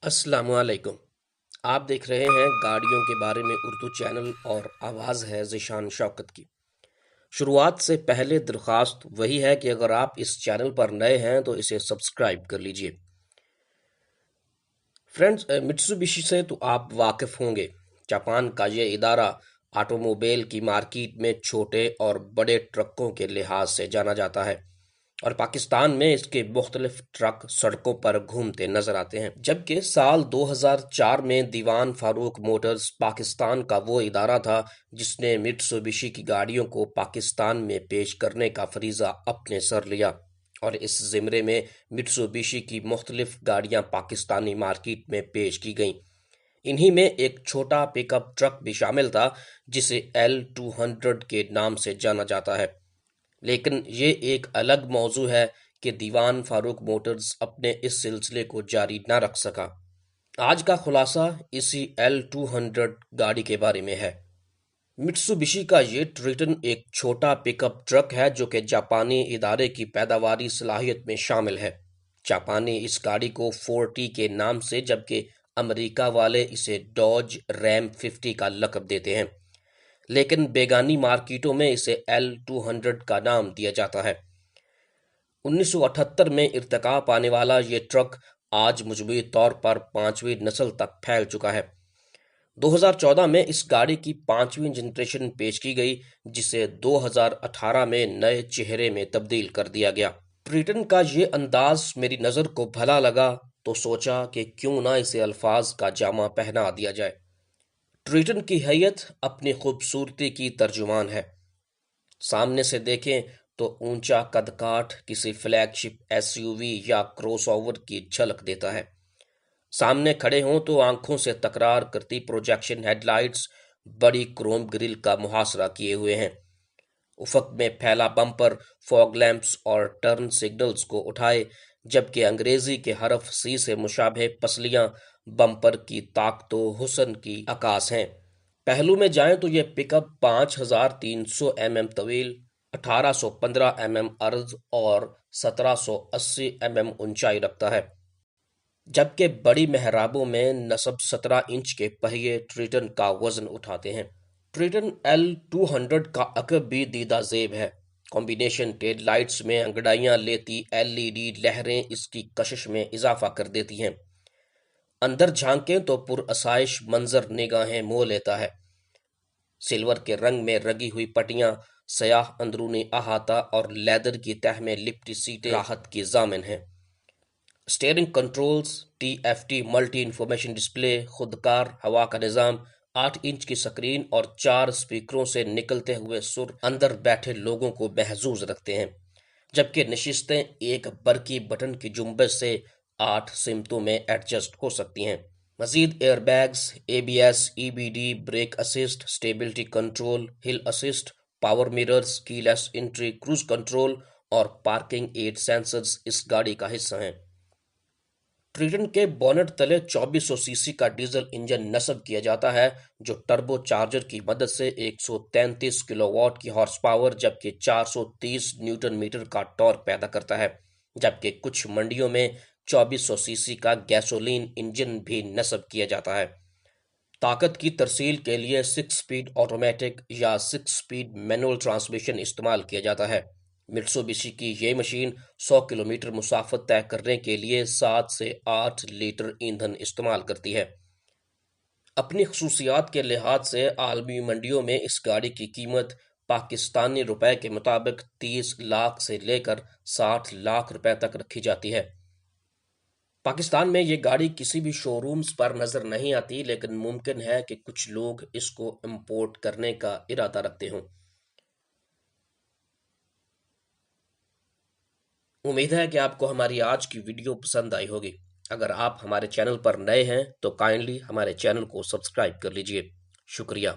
अस्सलाम वालेकुम। आप देख रहे हैं गाड़ियों के बारे में उर्दू चैनल और आवाज़ है ज़ीशान शौकत की। शुरुआत से पहले दरख्वास्त वही है कि अगर आप इस चैनल पर नए हैं तो इसे सब्सक्राइब कर लीजिए। फ्रेंड्स, मित्सुबिशी से तो आप वाकिफ़ होंगे। जापान का ये इदारा ऑटोमोबाइल की मार्केट में छोटे और बड़े ट्रकों के लिहाज से जाना जाता है और पाकिस्तान में इसके मुख्तलिफ ट्रक सड़कों पर घूमते नजर आते हैं। जबकि साल 2004 में दीवान फारूक मोटर्स पाकिस्तान का वो इदारा था जिसने मित्सुबिशी की गाड़ियों को पाकिस्तान में पेश करने का फरीजा अपने सर लिया और इस ज़िम्रे में मित्सुबिशी की मुख्तलिफ गाड़ियां पाकिस्तानी मार्केट में पेश की गईं। इन्हीं में एक छोटा पिकअप ट्रक भी शामिल था जिसे L200 के नाम से जाना जाता है। लेकिन ये एक अलग मौजू है कि दीवान फारूक मोटर्स अपने इस सिलसिले को जारी न रख सका। आज का खुलासा इसी L200 गाड़ी के बारे में है। मित्सुबिशी का ये ट्रिटन एक छोटा पिकअप ट्रक है जो कि जापानी इदारे की पैदावारी सलाहियत में शामिल है। जापानी इस गाड़ी को 4T के नाम से जबकि अमेरिका वाले इसे डॉज रैम 50 का लक़ब देते हैं, लेकिन बेगानी मार्केटों में इसे L200 का नाम दिया जाता है। 1978 में इर्तिका पाने वाला ये ट्रक आज मजमूई तौर पर 5वीं नस्ल तक फैल चुका है। 2014 में इस गाड़ी की 5वीं जनरेशन पेश की गई जिसे 2018 में नए चेहरे में तब्दील कर दिया गया। ट्रिटन का ये अंदाज मेरी नज़र को भला लगा तो सोचा कि क्यों ना इसे अल्फाज का जामा पहना दिया जाए। ट्रिटन की हैयत अपनी खूबसूरती की तर्जुमान है। सामने से देखें तो ऊंचा कदकाठ किसी फ्लैगशिप एसयूवी या क्रॉसओवर की झलक देता है। सामने खड़े हों तो आंखों से तकरार करती प्रोजेक्शन हेडलाइट्स बड़ी क्रोम ग्रिल का मुहासरा किए हुए हैं। उफक में फैला बम्पर फॉग लैंप्स और टर्न सिग्नल्स को उठाए, जबकि अंग्रेजी के हरफ सी से मुशाबह पसलियां बम्पर की ताकतो हुसन की अकास हैं। पहलू में जाएं तो यह पिकअप 5300 mm तवील, 1815 mm अर्ज और 1780 mm ऊंचाई रखता है, जबकि बड़ी मेहराबों में नस्ब 17 इंच के पहिए ट्रिटन का वजन उठाते हैं। ट्रिटन L200 का अकब भी दीदा जेब है। कॉम्बिनेशन टेल लाइट्स में अंगड़ाइयां लेती LED लहरें इसकी कशिश में इजाफा कर देती हैं। अंदर झांकें तो पुरअसाइश मंजर निगाहें मोह लेता है। सिल्वर के रंग में रंगी हुई पट्टियां, सयाह अंदरूनी अहाता और लेदर की तह में लिपटी सीटें राहत की जामिन हैं। Steering controls, TFT multi information display, खुदकार हवा का निज़ाम, 8 इंच की स्क्रीन और 4 स्पीकरों से निकलते हुए सुर अंदर बैठे लोगों को महजूज रखते हैं, जबकि नशिस्तें एक बरकी बटन की जुम्बश से 8 सिमतों में एडजस्ट हो सकती हैं। मजीद airbags, ABS, EBD, brake assist, stability control, hill assist, power mirrors, keyless entry, cruise control और पार्किंग एड सेंसर्स इस गाड़ी का हिस्सा हैं। ट्रिटन के बोनेट तले 2400 सीसी का डीजल इंजन नस्ब किया जाता है जो टर्बो चार्जर की मदद से 133 किलोवाट की हॉर्स पावर जबकि 430 न्यूटन मीटर का टॉर्क पैदा करता है, जबकि कुछ मंडियों में 2400 सीसी का गैसोलीन इंजन भी नस्ब किया जाता है। ताकत की तरसील के लिए 6 स्पीड ऑटोमेटिक या 6 स्पीड मैनुअल ट्रांसमिशन इस्तेमाल किया जाता है। मित्सुबिशी की ये मशीन 100 किलोमीटर मुसाफत तय करने के लिए 7 से 8 लीटर ईंधन इस्तेमाल करती है। अपनी खसूसियात के लिहाज से आलमी मंडियों में इस गाड़ी की कीमत पाकिस्तानी रुपए के मुताबिक 30 लाख से लेकर 60 लाख रुपए तक रखी जाती है। पाकिस्तान में ये गाड़ी किसी भी शोरूम्स पर नजर नहीं आती, लेकिन मुमकिन है कि कुछ लोग इसको इंपोर्ट करने का इरादा रखते हों। उम्मीद है कि आपको हमारी आज की वीडियो पसंद आई होगी। अगर आप हमारे चैनल पर नए हैं तो काइंडली हमारे चैनल को सब्सक्राइब कर लीजिए। शुक्रिया।